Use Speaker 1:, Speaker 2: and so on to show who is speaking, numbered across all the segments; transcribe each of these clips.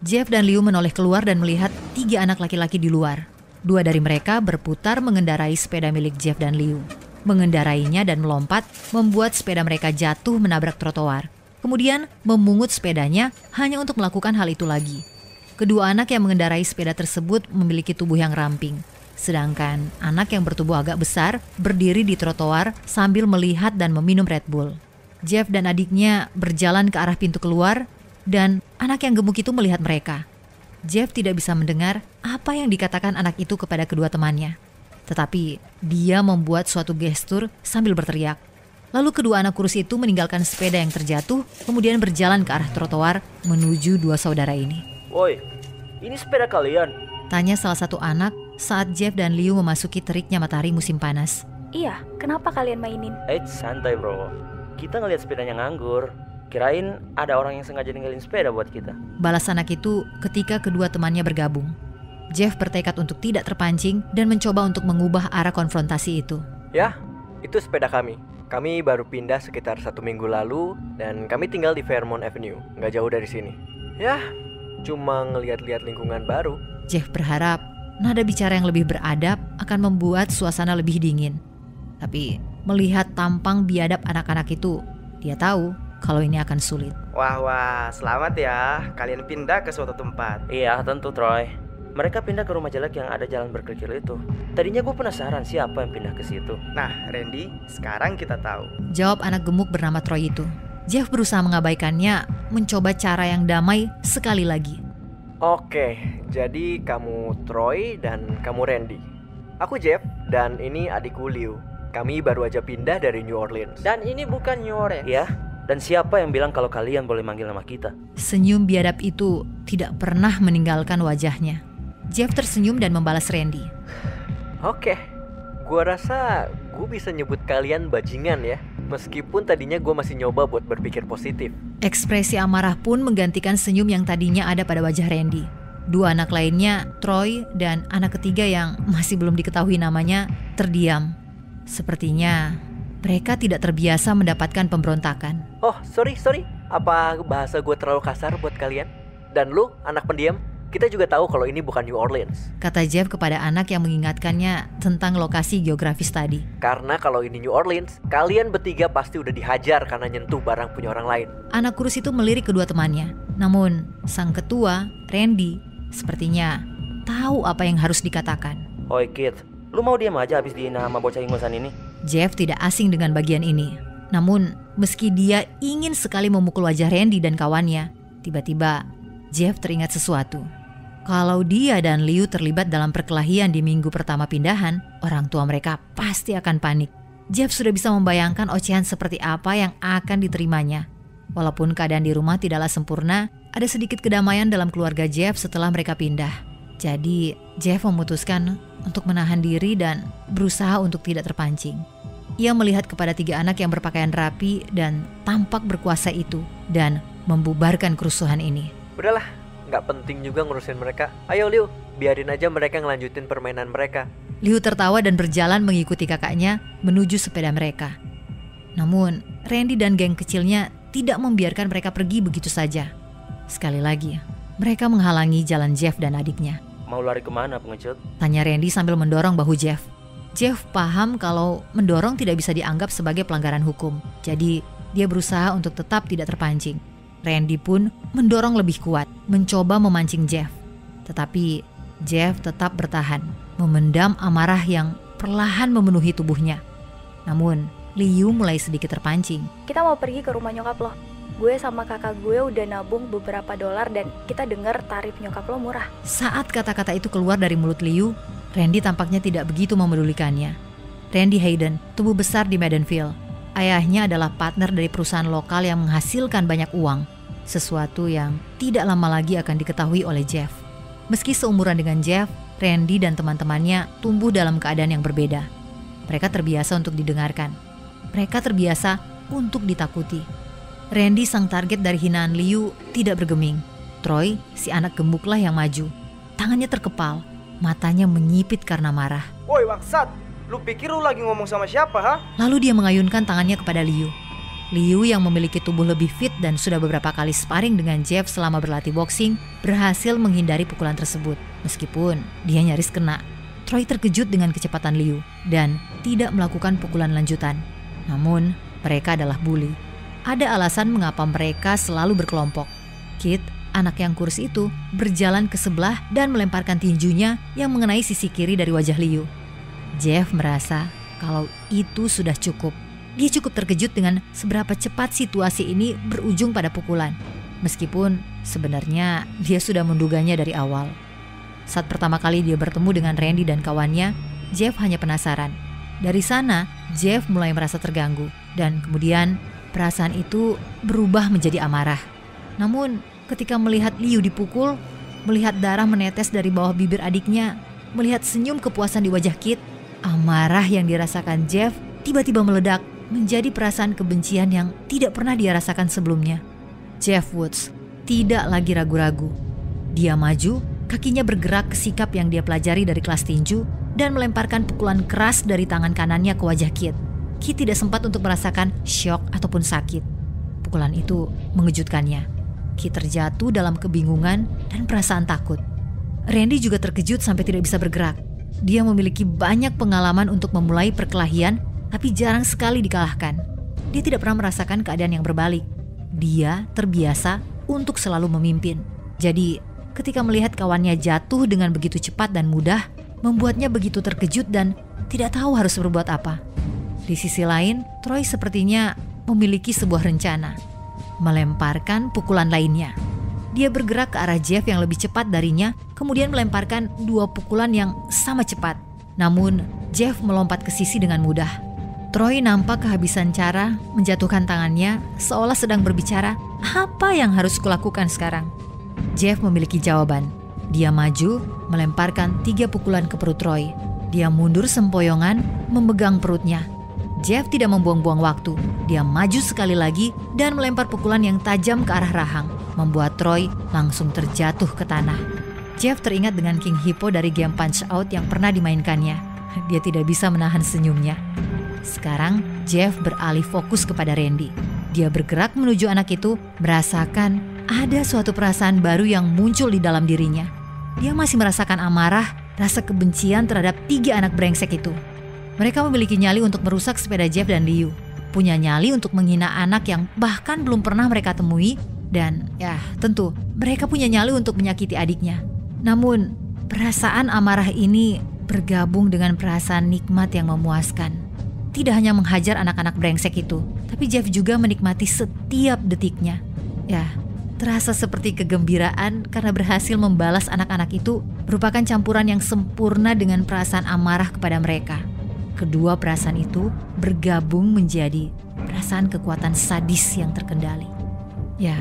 Speaker 1: Jeff dan Liu menoleh keluar dan melihat 3 anak laki-laki di luar. 2 dari mereka berputar mengendarai sepeda milik Jeff dan Liu. Mengendarainya dan melompat membuat sepeda mereka jatuh menabrak trotoar. Kemudian memungut sepedanya hanya untuk melakukan hal itu lagi. Kedua anak yang mengendarai sepeda tersebut memiliki tubuh yang ramping. Sedangkan anak yang bertubuh agak besar berdiri di trotoar sambil melihat dan meminum Red Bull. Jeff dan adiknya berjalan ke arah pintu keluar dan anak yang gemuk itu melihat mereka. Jeff tidak bisa mendengar apa yang dikatakan anak itu kepada kedua temannya. Tetapi dia membuat suatu gestur sambil berteriak. Lalu kedua anak kurus itu meninggalkan sepeda yang terjatuh, kemudian berjalan ke arah trotoar menuju 2 saudara ini.
Speaker 2: Woi, ini sepeda kalian?
Speaker 1: Tanya salah satu anak saat Jeff dan Liu memasuki teriknya matahari musim panas.
Speaker 3: Iya, kenapa kalian mainin?
Speaker 2: Santai bro, kita ngeliat sepedanya nganggur. Kirain ada orang yang sengaja ninggalin sepeda buat kita.
Speaker 1: Balas anak itu ketika kedua temannya bergabung. Jeff bertekad untuk tidak terpancing dan mencoba untuk mengubah arah konfrontasi itu.
Speaker 4: Ya, itu sepeda kami. Kami baru pindah sekitar 1 minggu lalu dan kami tinggal di Fairmont Avenue, nggak jauh dari sini. Ya, cuma ngeliat-liat lingkungan baru.
Speaker 1: Jeff berharap nada bicara yang lebih beradab akan membuat suasana lebih dingin. Tapi melihat tampang biadab anak-anak itu, dia tahu kalau ini akan sulit.
Speaker 5: Wah, selamat ya. Kalian pindah ke suatu tempat.
Speaker 2: Iya, tentu Troy. Mereka pindah ke rumah jelek yang ada jalan berkerikil itu. Tadinya gue penasaran siapa yang pindah ke situ.
Speaker 5: Nah, Randy, sekarang kita tahu.
Speaker 1: Jawab anak gemuk bernama Troy itu. Jeff berusaha mengabaikannya, mencoba cara yang damai sekali lagi.
Speaker 4: Oke, jadi kamu Troy dan kamu Randy. Aku Jeff dan ini adikku Liu. Kami baru aja pindah dari New Orleans.
Speaker 5: Dan ini bukan New Orleans.
Speaker 2: Ya, dan siapa yang bilang kalau kalian boleh manggil nama kita?
Speaker 1: Senyum biadab itu tidak pernah meninggalkan wajahnya. Jeff tersenyum dan membalas Randy.
Speaker 4: Oke, gua rasa gue bisa nyebut kalian bajingan ya. Meskipun tadinya gue masih nyoba buat berpikir positif.
Speaker 1: Ekspresi amarah pun menggantikan senyum yang tadinya ada pada wajah Randy. 2 anak lainnya, Troy dan anak ketiga yang masih belum diketahui namanya, terdiam. Sepertinya mereka tidak terbiasa mendapatkan pemberontakan.
Speaker 4: Oh, sorry. Apa bahasa gue terlalu kasar buat kalian? Dan lu, anak pendiam, kita juga tahu kalau ini bukan New Orleans.
Speaker 1: Kata Jeff kepada anak yang mengingatkannya tentang lokasi geografis tadi.
Speaker 4: Karena kalau ini New Orleans, kalian bertiga pasti udah dihajar karena nyentuh barang punya orang lain.
Speaker 1: Anak kurus itu melirik kedua temannya. Namun, sang ketua, Randy, sepertinya tahu apa yang harus dikatakan.
Speaker 2: Oi kid, lu mau diam aja habis dihina sama bocah ingusan ini?
Speaker 1: Jeff tidak asing dengan bagian ini. Namun, meski dia ingin sekali memukul wajah Randy dan kawannya, tiba-tiba Jeff teringat sesuatu. Kalau dia dan Liu terlibat dalam perkelahian di minggu pertama pindahan, orang tua mereka pasti akan panik. Jeff sudah bisa membayangkan ocehan seperti apa yang akan diterimanya. Walaupun keadaan di rumah tidaklah sempurna, ada sedikit kedamaian dalam keluarga Jeff setelah mereka pindah. Jadi, Jeff memutuskan untuk menahan diri dan berusaha untuk tidak terpancing. Ia melihat kepada 3 anak yang berpakaian rapi dan tampak berkuasa itu dan membubarkan kerusuhan ini.
Speaker 4: Udahlah, gak penting juga ngurusin mereka. Ayo Liu, biarin aja mereka ngelanjutin permainan mereka.
Speaker 1: Liu tertawa dan berjalan mengikuti kakaknya menuju sepeda mereka. Namun, Randy dan geng kecilnya tidak membiarkan mereka pergi begitu saja. Sekali lagi, mereka menghalangi jalan Jeff dan adiknya.
Speaker 2: Mau lari kemana pengecut?
Speaker 1: Tanya Randy sambil mendorong bahu Jeff. Jeff paham kalau mendorong tidak bisa dianggap sebagai pelanggaran hukum. Jadi, dia berusaha untuk tetap tidak terpancing. Randy pun mendorong lebih kuat, mencoba memancing Jeff. Tetapi Jeff tetap bertahan, memendam amarah yang perlahan memenuhi tubuhnya. Namun, Liu mulai sedikit terpancing.
Speaker 3: Kita mau pergi ke rumah nyokap lo. Gue sama kakak gue udah nabung beberapa dolar dan kita denger tarif nyokap lo murah.
Speaker 1: Saat kata-kata itu keluar dari mulut Liu, Randy tampaknya tidak begitu memedulikannya. Randy Hayden tumbuh besar di Maidenville. Ayahnya adalah partner dari perusahaan lokal yang menghasilkan banyak uang, sesuatu yang tidak lama lagi akan diketahui oleh Jeff. Meski seumuran dengan Jeff, Randy dan teman-temannya tumbuh dalam keadaan yang berbeda. Mereka terbiasa untuk didengarkan. Mereka terbiasa untuk ditakuti. Randy, sang target dari hinaan Liu, tidak bergeming. Troy, si anak gemuklah yang maju. Tangannya terkepal, matanya menyipit karena marah.
Speaker 5: Woi bangsat, lu pikir lu lagi ngomong sama siapa ha?
Speaker 1: Lalu dia mengayunkan tangannya kepada Liu. Liu yang memiliki tubuh lebih fit dan sudah beberapa kali sparring dengan Jeff selama berlatih boxing berhasil menghindari pukulan tersebut. Meskipun dia nyaris kena. Troy terkejut dengan kecepatan Liu dan tidak melakukan pukulan lanjutan. Namun mereka adalah bully. Ada alasan mengapa mereka selalu berkelompok. Kit, anak yang kurus itu, berjalan ke sebelah dan melemparkan tinjunya yang mengenai sisi kiri dari wajah Liu. Jeff merasa kalau itu sudah cukup. Dia cukup terkejut dengan seberapa cepat situasi ini berujung pada pukulan. Meskipun sebenarnya dia sudah menduganya dari awal. Saat pertama kali dia bertemu dengan Randy dan kawannya, Jeff hanya penasaran. Dari sana, Jeff mulai merasa terganggu. Dan kemudian perasaan itu berubah menjadi amarah. Namun ketika melihat Liu dipukul, melihat darah menetes dari bawah bibir adiknya, melihat senyum kepuasan di wajah Kit, amarah yang dirasakan Jeff tiba-tiba meledak menjadi perasaan kebencian yang tidak pernah dia rasakan sebelumnya. Jeff Woods tidak lagi ragu-ragu. Dia maju, kakinya bergerak ke sikap yang dia pelajari dari kelas tinju dan melemparkan pukulan keras dari tangan kanannya ke wajah Kit. Kit tidak sempat untuk merasakan syok ataupun sakit. Pukulan itu mengejutkannya. Kit terjatuh dalam kebingungan dan perasaan takut. Randy juga terkejut sampai tidak bisa bergerak. Dia memiliki banyak pengalaman untuk memulai perkelahian, tapi jarang sekali dikalahkan. Dia tidak pernah merasakan keadaan yang berbalik. Dia terbiasa untuk selalu memimpin. Jadi, ketika melihat kawannya jatuh dengan begitu cepat dan mudah, membuatnya begitu terkejut dan tidak tahu harus berbuat apa. Di sisi lain, Troy sepertinya memiliki sebuah rencana. Melemparkan pukulan lainnya. Dia bergerak ke arah Jeff yang lebih cepat darinya, kemudian melemparkan 2 pukulan yang sama cepat. Namun, Jeff melompat ke sisi dengan mudah. Troy nampak kehabisan cara menjatuhkan tangannya seolah sedang berbicara, apa yang harus kulakukan sekarang? Jeff memiliki jawaban. Dia maju, melemparkan 3 pukulan ke perut Troy. Dia mundur sempoyongan, memegang perutnya. Jeff tidak membuang-buang waktu. Dia maju sekali lagi dan melempar pukulan yang tajam ke arah rahang, membuat Troy langsung terjatuh ke tanah. Jeff teringat dengan King Hippo dari game Punch Out yang pernah dimainkannya. Dia tidak bisa menahan senyumnya. Sekarang Jeff beralih fokus kepada Randy. Dia bergerak menuju anak itu, merasakan ada suatu perasaan baru yang muncul di dalam dirinya. Dia masih merasakan amarah, rasa kebencian terhadap 3 anak brengsek itu. Mereka memiliki nyali untuk merusak sepeda Jeff dan Liu. Punya nyali untuk menghina anak yang bahkan belum pernah mereka temui. Dan ya tentu mereka punya nyali untuk menyakiti adiknya. Namun perasaan amarah ini bergabung dengan perasaan nikmat yang memuaskan. Tidak hanya menghajar anak-anak brengsek itu, tapi Jeff juga menikmati setiap detiknya. Ya, terasa seperti kegembiraan karena berhasil membalas anak-anak itu merupakan campuran yang sempurna dengan perasaan amarah kepada mereka. Kedua perasaan itu bergabung menjadi perasaan kekuatan sadis yang terkendali. Ya,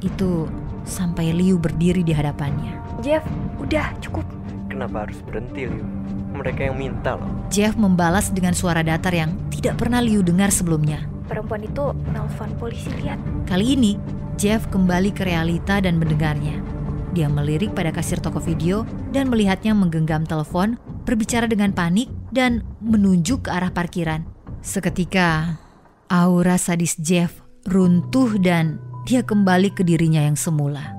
Speaker 1: itu sampai Liu berdiri di hadapannya.
Speaker 3: Jeff, udah cukup.
Speaker 4: Kenapa harus berhenti, Liu? Mereka yang minta loh.
Speaker 1: Jeff membalas dengan suara datar yang tidak pernah Liu dengar sebelumnya.
Speaker 3: Perempuan itu nelfon polisi, lihat.
Speaker 1: Kali ini, Jeff kembali ke realita dan mendengarnya. Dia melirik pada kasir toko video dan melihatnya menggenggam telepon, berbicara dengan panik dan menunjuk ke arah parkiran. Seketika, aura sadis Jeff runtuh dan dia kembali ke dirinya yang semula.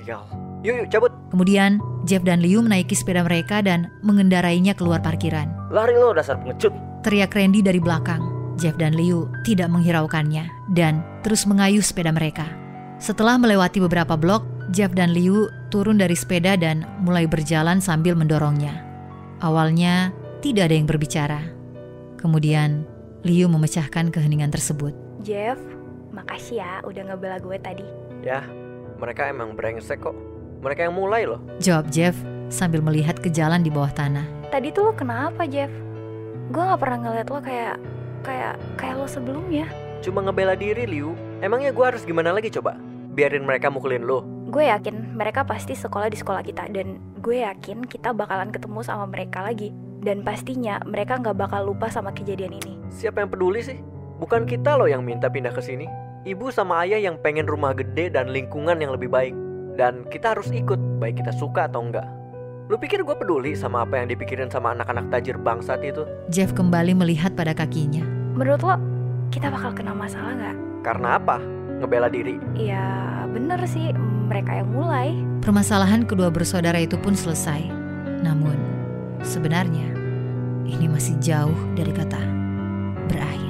Speaker 4: Sial. Yuk, cabut.
Speaker 1: Kemudian, Jeff dan Liu menaiki sepeda mereka dan mengendarainya keluar parkiran.
Speaker 2: Lari lo dasar pengecut.
Speaker 1: Teriak Randy dari belakang. Jeff dan Liu tidak menghiraukannya dan terus mengayuh sepeda mereka. Setelah melewati beberapa blok, Jeff dan Liu turun dari sepeda dan mulai berjalan sambil mendorongnya. Awalnya, tidak ada yang berbicara. Kemudian, Liu memecahkan keheningan tersebut.
Speaker 3: Jeff, makasih ya udah ngebela gue tadi.
Speaker 4: Ya, mereka emang brengsek kok. Mereka yang mulai loh.
Speaker 1: Jawab Jeff sambil melihat ke jalan di bawah tanah.
Speaker 3: Tadi tuh lo kenapa, Jeff? Gue gak pernah ngeliat lo kayak lo sebelumnya.
Speaker 4: Cuma ngebela diri, Liu. Emangnya gue harus gimana lagi coba? Biarin mereka mukulin lo?
Speaker 3: Gue yakin mereka pasti sekolah di sekolah kita. Dan gue yakin kita bakalan ketemu sama mereka lagi. Dan pastinya mereka gak bakal lupa sama kejadian ini.
Speaker 4: Siapa yang peduli sih? Bukan kita loh yang minta pindah ke sini. Ibu sama ayah yang pengen rumah gede dan lingkungan yang lebih baik. Dan kita harus ikut, baik kita suka atau enggak. Lu pikir gue peduli sama apa yang dipikirin sama anak-anak tajir bangsat itu?
Speaker 1: Jeff kembali melihat pada kakinya.
Speaker 3: Menurut lo, kita bakal kena masalah nggak?
Speaker 4: Karena apa? Ngebela diri.
Speaker 3: Ya bener sih, mereka yang mulai.
Speaker 1: Permasalahan kedua bersaudara itu pun selesai. Namun, sebenarnya ini masih jauh dari kata berakhir.